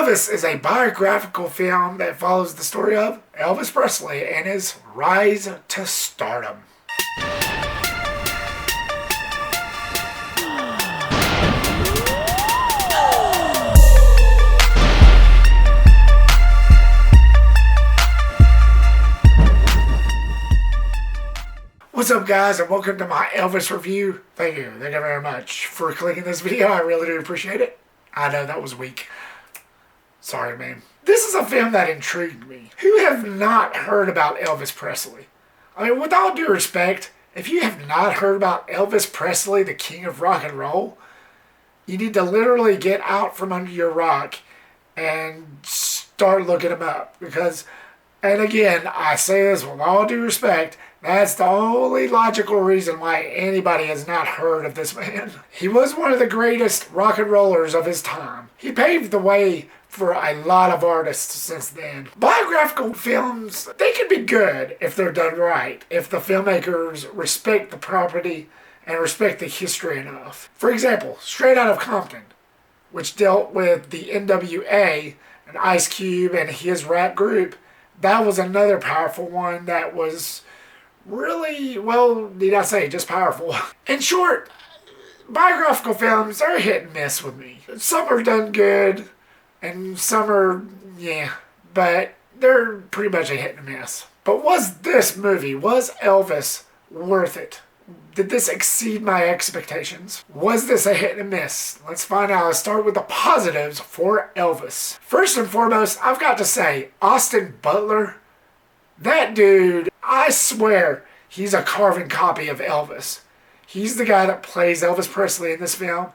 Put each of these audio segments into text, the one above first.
Elvis is a biographical film that follows the story of Elvis Presley and his rise to stardom. What's up, guys, and welcome to my Elvis review. Thank you very much for clicking this video. I really do appreciate it. I know that was weak. Sorry, man. This is a film that intrigued me. Who have not heard about Elvis Presley? I mean, with all due respect, if you have not heard about Elvis Presley, the king of rock and roll, you need to literally get out from under your rock and start looking him up. Because, and again, I say this with all due respect, that's the only logical reason why anybody has not heard of this man. He was one of the greatest rock and rollers of his time. He paved the way for a lot of artists since then. Biographical films, they can be good if they're done right, if the filmmakers respect the property and respect the history enough. For example, Straight Outta Compton, which dealt with the NWA and Ice Cube and his rap group, that was another powerful one that was really, well, need I say, just powerful. In short, biographical films are hit and miss with me. Some are done good, and some are, yeah, but they're pretty much a hit and miss. But was this movie, was Elvis worth it? Did this exceed my expectations? Was this a hit and miss? Let's find out. Let's start with the positives for Elvis. First and foremost, I've got to say, Austin Butler, that dude, I swear, he's a carbon copy of Elvis. He's the guy that plays Elvis Presley in this film.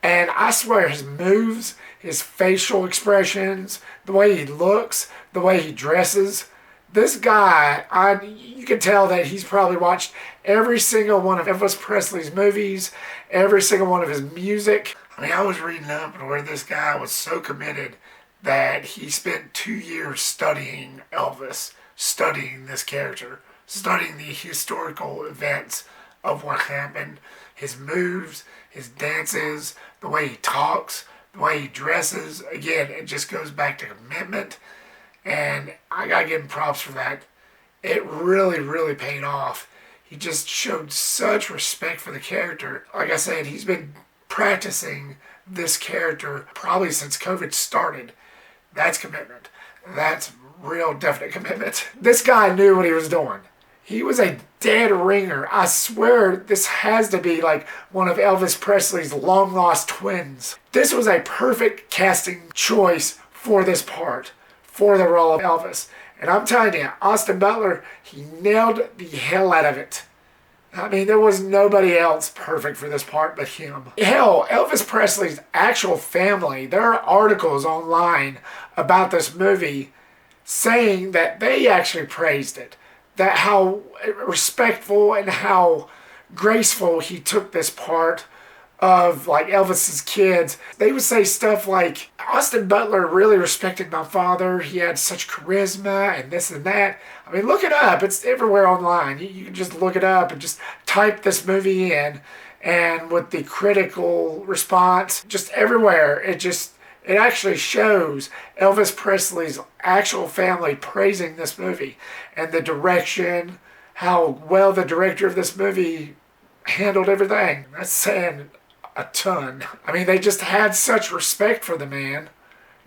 And I swear his moves, his facial expressions, the way he looks, the way he dresses. This guy, you can tell that he's probably watched every single one of Elvis Presley's movies, every single one of his music. I mean, I was reading up where this guy was so committed that he spent 2 years studying Elvis, studying this character, studying the historical events of what happened, his moves, his dances, the way he talks, the way he dresses. Again, it just goes back to commitment, and I gotta give him props for that. It really, really paid off. He just showed such respect for the character. Like I said, he's been practicing this character probably since COVID started. That's commitment. That's real definite commitment. This guy knew what he was doing. He was a dead ringer. I swear this has to be like one of Elvis Presley's long lost twins. This was a perfect casting choice for this part, for the role of Elvis. And I'm telling you, Austin Butler, he nailed the hell out of it. I mean, there was nobody else perfect for this part but him. Hell, Elvis Presley's actual family, there are articles online about this movie saying that they actually praised it. That how respectful and how graceful he took this part of like Elvis's kids. They would say stuff like, Austin Butler really respected my father. He had such charisma and this and that. I mean, look it up. It's everywhere online. You can just look it up and just type this movie in, and with the critical response, just everywhere, it actually shows Elvis Presley's actual family praising this movie and the direction, how well the director of this movie handled everything. That's saying a ton. I mean, they just had such respect for the man.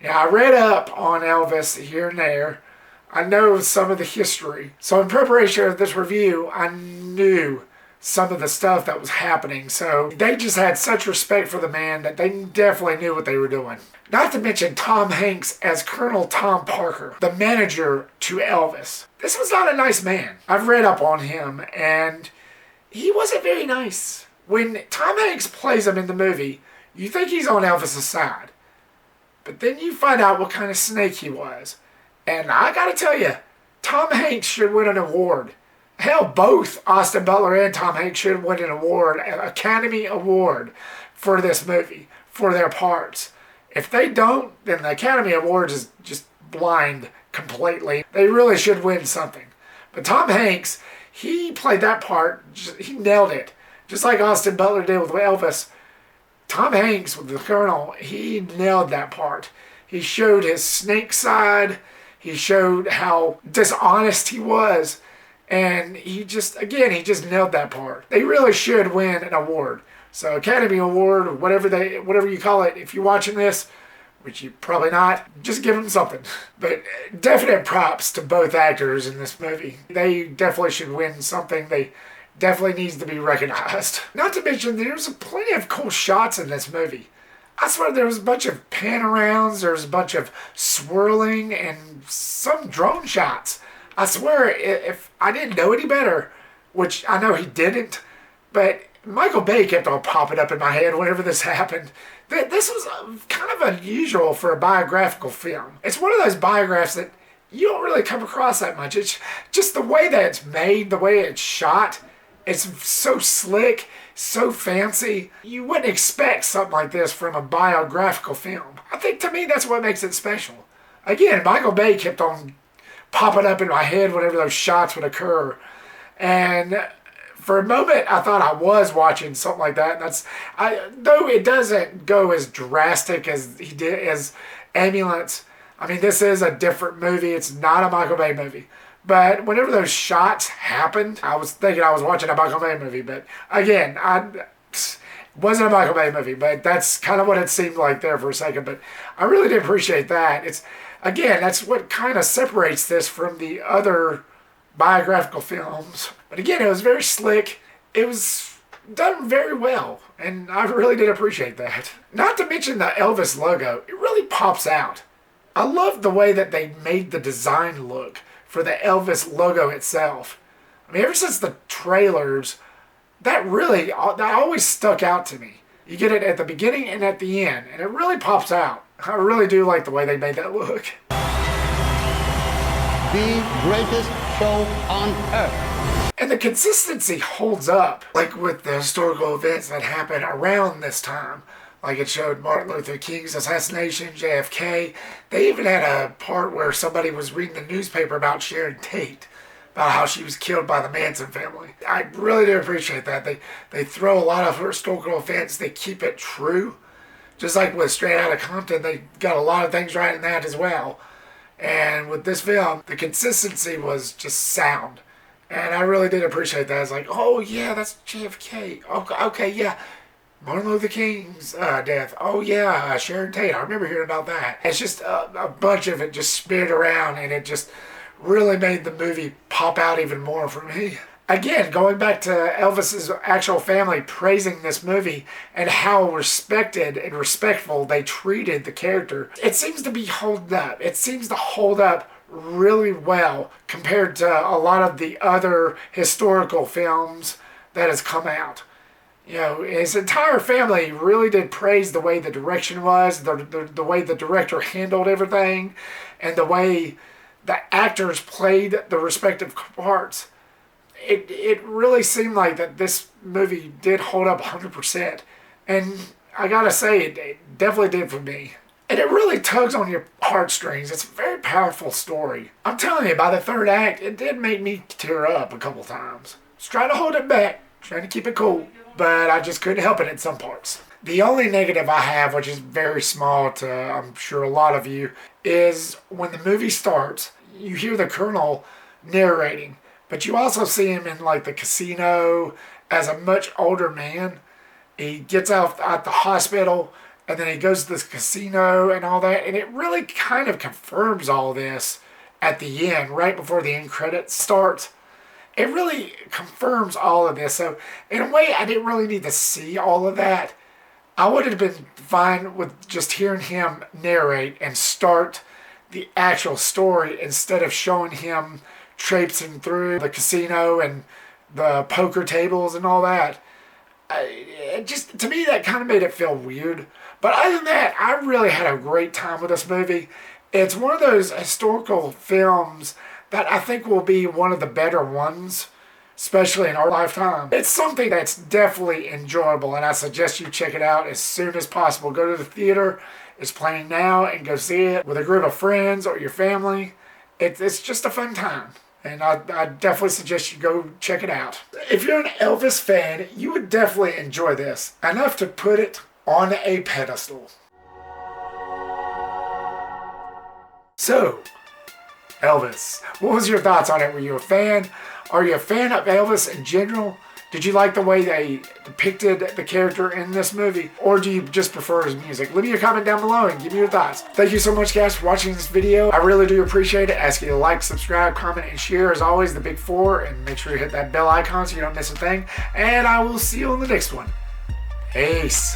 Yeah, I read up on Elvis here and there. I know some of the history. So in preparation of this review, I knew some of the stuff that was happening. So they just had such respect for the man that they definitely knew what they were doing. Not to mention Tom Hanks as Colonel Tom Parker, the manager to Elvis. This was not a nice man. I've read up on him, and he wasn't very nice. When Tom Hanks plays him in the movie, you think he's on Elvis's side. But then you find out what kind of snake he was. And I gotta tell you, Tom Hanks should win an award. Hell, both Austin Butler and Tom Hanks should win an award, an Academy Award for this movie, for their parts. If they don't, then the Academy Awards is just blind completely. They really should win something. But Tom Hanks, he played that part, he nailed it. Just like Austin Butler did with Elvis. Tom Hanks with the Colonel, he nailed that part. He showed his snake side. He showed how dishonest he was. And he just nailed that part. They really should win an award. So Academy Award, or whatever you call it, if you're watching this, which you probably not, just give them something. But definite props to both actors in this movie. They definitely should win something. They definitely needs to be recognized. Not to mention, there's plenty of cool shots in this movie. I swear there was a bunch of pan-arounds, there was a bunch of swirling, and some drone shots. I swear, if I didn't know any better, which I know he didn't, but Michael Bay kept on popping up in my head whenever this happened. This was kind of unusual for a biographical film. It's one of those biographs that you don't really come across that much. It's just the way that it's made, the way it's shot. It's so slick, so fancy. You wouldn't expect something like this from a biographical film. I think to me that's what makes it special. Again, Michael Bay kept on popping up in my head whenever those shots would occur. And for a moment, I thought I was watching something like that. Though it doesn't go as drastic as he did as Ambulance. I mean, this is a different movie. It's not a Michael Bay movie. But whenever those shots happened, I was thinking I was watching a Michael Bay movie. But again, it wasn't a Michael Bay movie. But that's kind of what it seemed like there for a second. But I really did appreciate that. Again, that's what kind of separates this from the other biographical films. But again, it was very slick. It was done very well, and I really did appreciate that. Not to mention the Elvis logo. It really pops out. I love the way that they made the design look for the Elvis logo itself. I mean, ever since the trailers, that always stuck out to me. You get it at the beginning and at the end, and it really pops out. I really do like the way they made that look. The greatest show on earth. And the consistency holds up, like with the historical events that happened around this time. Like it showed Martin Luther King's assassination, JFK. They even had a part where somebody was reading the newspaper about Sharon Tate, about how she was killed by the Manson family. I really do appreciate that. They throw a lot of historical events, they keep it true. Just like with Straight Outta Compton, they got a lot of things right in that as well. And with this film, the consistency was just sound. And I really did appreciate that. It's like, oh yeah, that's JFK. Okay, yeah. Martin Luther King's death. Oh yeah, Sharon Tate. I remember hearing about that. It's just a bunch of it just spinning around, and it just really made the movie pop out even more for me. Again, going back to Elvis's actual family praising this movie and how respected and respectful they treated the character, it seems to be holding up. It seems to hold up really well compared to a lot of the other historical films that has come out. You know, his entire family really did praise the way the direction was, the way the director handled everything, and the way the actors played the respective parts. It really seemed like that this movie did hold up 100%. And I gotta say, it definitely did for me. And it really tugs on your heartstrings. It's a very powerful story. I'm telling you, by the third act, it did make me tear up a couple times. I was trying to hold it back, trying to keep it cool, but I just couldn't help it in some parts. The only negative I have, which is very small to, I'm sure, a lot of you, is when the movie starts, you hear the Colonel narrating, but you also see him in like the casino as a much older man. He gets out at the hospital, and then he goes to this casino and all that, and it really kind of confirms all this at the end, right before the end credits starts. It really confirms all of this. So in a way, I didn't really need to see all of that. I would have been fine with just hearing him narrate and start the actual story instead of showing him traipsing through the casino and the poker tables and all that. To me, that kind of made it feel weird. But other than that, I really had a great time with this movie. It's one of those historical films that I think will be one of the better ones, especially in our lifetime. It's something that's definitely enjoyable, and I suggest you check it out as soon as possible. Go to the theater. It's playing now, and go see it with a group of friends or your family. It's just a fun time, and I definitely suggest you go check it out. If you're an Elvis fan, you would definitely enjoy this, enough to put it on a pedestal. So, Elvis, what was your thoughts on it? Were you a fan? Are you a fan of Elvis in general? Did you like the way they depicted the character in this movie? Or do you just prefer his music? Leave me a comment down below and give me your thoughts. Thank you so much, guys, for watching this video. I really do appreciate it. I ask you to like, subscribe, comment, and share, as always, the big 4. And make sure you hit that bell icon so you don't miss a thing. And I will see you on the next one. Peace.